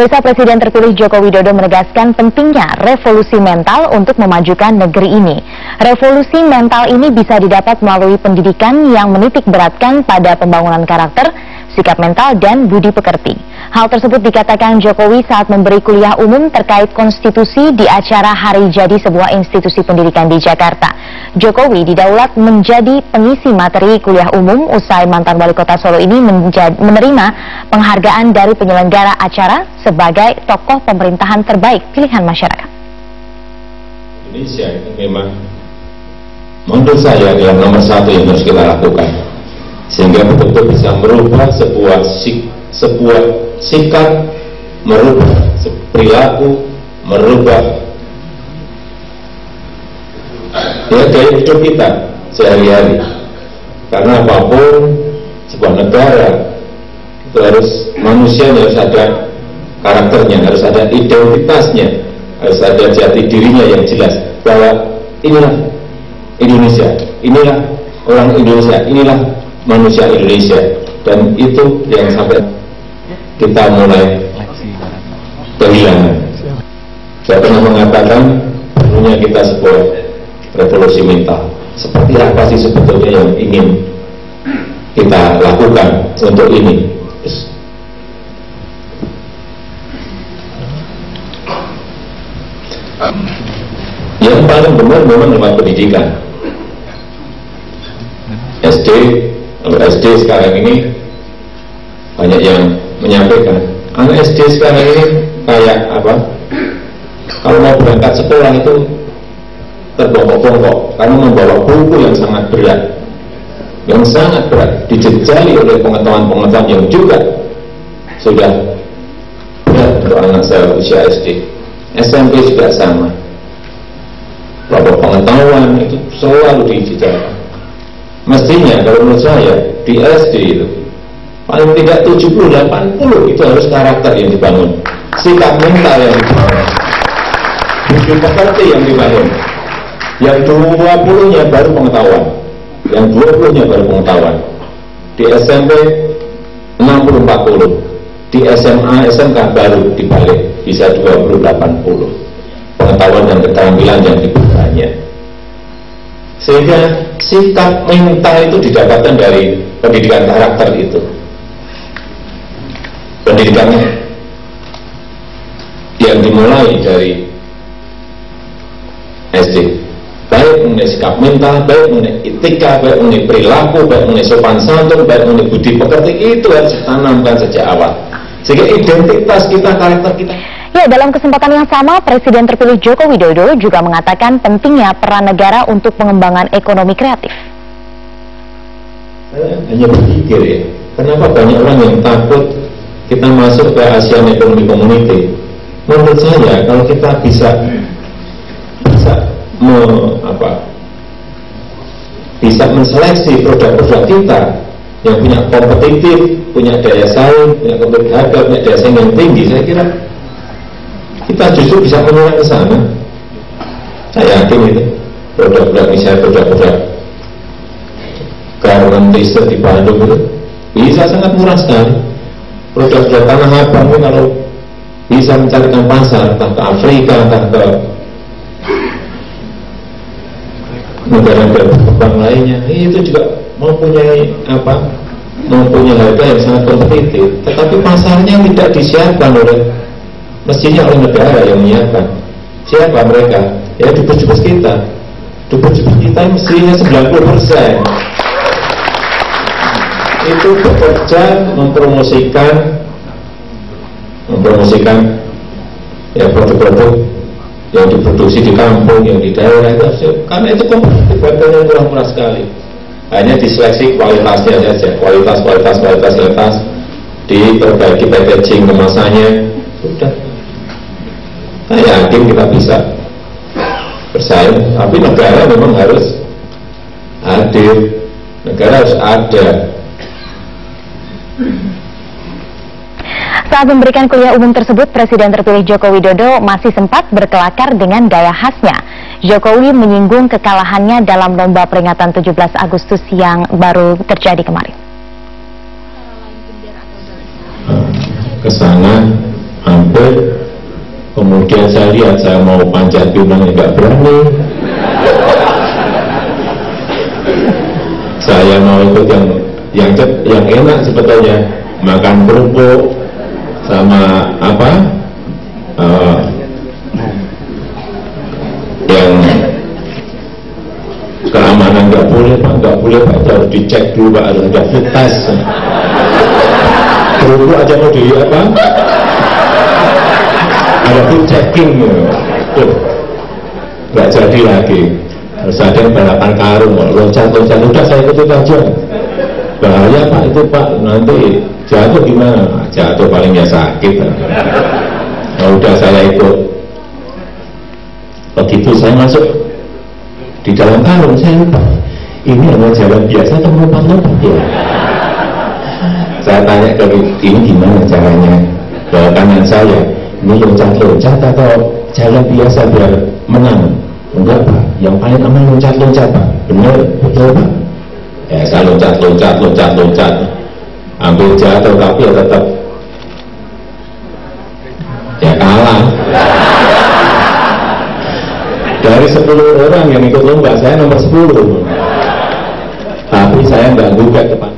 Pemirsa, Presiden terpilih Joko Widodo menegaskan pentingnya revolusi mental untuk memajukan negeri ini. Revolusi mental ini bisa didapat melalui pendidikan yang menitik beratkan pada pembangunan karakter, sikap mental, dan budi pekerti. Hal tersebut dikatakan Jokowi saat memberi kuliah umum terkait konstitusi di acara Hari Jadi sebuah institusi pendidikan di Jakarta. Jokowi didaulat menjadi pengisi materi kuliah umum usai mantan wali kota Solo ini menerima penghargaan dari penyelenggara acara sebagai tokoh pemerintahan terbaik pilihan masyarakat. Indonesia itu memang menurut saya adalah nomor satu yang harus kita lakukan, sehingga betul-betul bisa merubah sebuah sikap, merubah perilaku, merubah gaya hidup kita sehari-hari. Karena apapun sebuah negara itu harus manusianya harus ada karakternya, harus ada identitasnya, harus ada jati dirinya yang jelas bahwa inilah Indonesia, inilah orang Indonesia, inilah manusia Indonesia. Dan itu yang sampai kita mulai kehilangan. Saya pernah mengatakan perlunya kita sebuah revolusi mental. Seperti apa sih sebetulnya yang ingin kita lakukan untuk ini? Yang paling benar memang lewat pendidikan. SD sekarang ini banyak yang menyampaikan anak SD sekarang ini kayak apa, kalau mau berangkat sekolah itu terbongkok-bongkok karena membawa buku yang sangat berat dijejali oleh pengetahuan-pengetahuan yang juga sudah berat untuk anak saya usia SD. SMP juga sama, bahwa pengetahuan itu selalu dijejali. Mestinya kalau menurut saya di SD itu paling tidak 70-80 itu harus karakter yang dibangun, sikap mental yang dibangun, budi pekerti yang dibangun. Yang 20-nya baru pengetahuan, yang 20-nya baru pengetahuan. Di SMP 60-40, di SMA SMK baru dibalik bisa 20-80 pengetahuan dan keterampilan yang dibutuhkannya. Sehingga sikap mental itu didapatkan dari pendidikan karakter itu. Pendidikan yang dimulai dari SD, baik mengenai sikap mental, baik mengenai etika, baik mengenai perilaku, baik mengenai sopan santun, baik mengenai budi pekerti, itu harus ditanamkan sejak awal. Sehingga identitas kita, karakter kita. Ya, dalam kesempatan yang sama, Presiden terpilih Joko Widodo juga mengatakan pentingnya peran negara untuk pengembangan ekonomi kreatif. Saya hanya berpikir ya, kenapa banyak orang yang takut kita masuk ke ASEAN Economic Community. Menurut saya, kalau kita bisa menseleksi produk-produk kita yang punya kompetitif, punya daya saing, punya kompetitif harga, punya daya saing yang tinggi, saya kira kita justru bisa menyerang ke sana. Saya yakin itu produk-produk, misalnya produk-produk garment tester di Bandung itu bisa sangat murah sekali. Produk-produk Tanah Abang itu kalau bisa mencarikan pasar, entah ke Afrika, entah ke negara-negara berkembang lainnya, itu juga mempunyai harga yang sangat kompetitif. Tetapi pasarnya tidak disiapkan mestinya oleh negara yang menyiapkan. Siapa mereka? Ya dubes-dubes kita. Dubes-dubes kita mestinya 90% itu bekerja mempromosikan ya produk-produk yang diproduksi di kampung, yang di daerah itu, karena itu kompetitif, harganya murah-murah sekali. Hanya diseleksi kualitasnya saja, kualitas diperbaiki packaging kemasannya, sudah. Saya yakin kita bisa bersaing, tapi negara memang harus hadir, negara harus ada. Saat memberikan kuliah umum tersebut, Presiden terpilih Joko Widodo masih sempat berkelakar dengan gaya khasnya. Jokowi menyinggung kekalahannya dalam lomba peringatan 17 Agustus yang baru terjadi kemarin. Kesana hampir. Kemudian saya lihat saya mau panjat pinang nggak berani. Saya mau ikut yang enak sebetulnya, makan kerupuk sama apa yang keamanan nggak boleh pak, itu harus dicek dulu pak, harus ada food test. Kerupuk aja mau di apa? Ada food checking, nggak jadi lagi. Terus ada yang balapan karung, loncat, udah saya ikut aja. Bahaya pak itu pak, nanti jatuh gimana? Jatuh paling ya sakit. Nah, udah saya ikut. Begitu saya masuk di dalam karung, saya lupa ini hanya jalan biasa atau lompat-lompat ya. Saya tanya ke ini gimana caranya, ke kanan saya, ini loncat-loncat atau jalan biasa biar menang? Enggak pak, yang paling aman loncat-loncat pak. Bener, betul pak. Ya saya loncat, hampir jatuh tapi ya tetap ya kalah. Dari 10 orang yang ikut lomba saya nomor 10, tapi saya nggak gugat depan.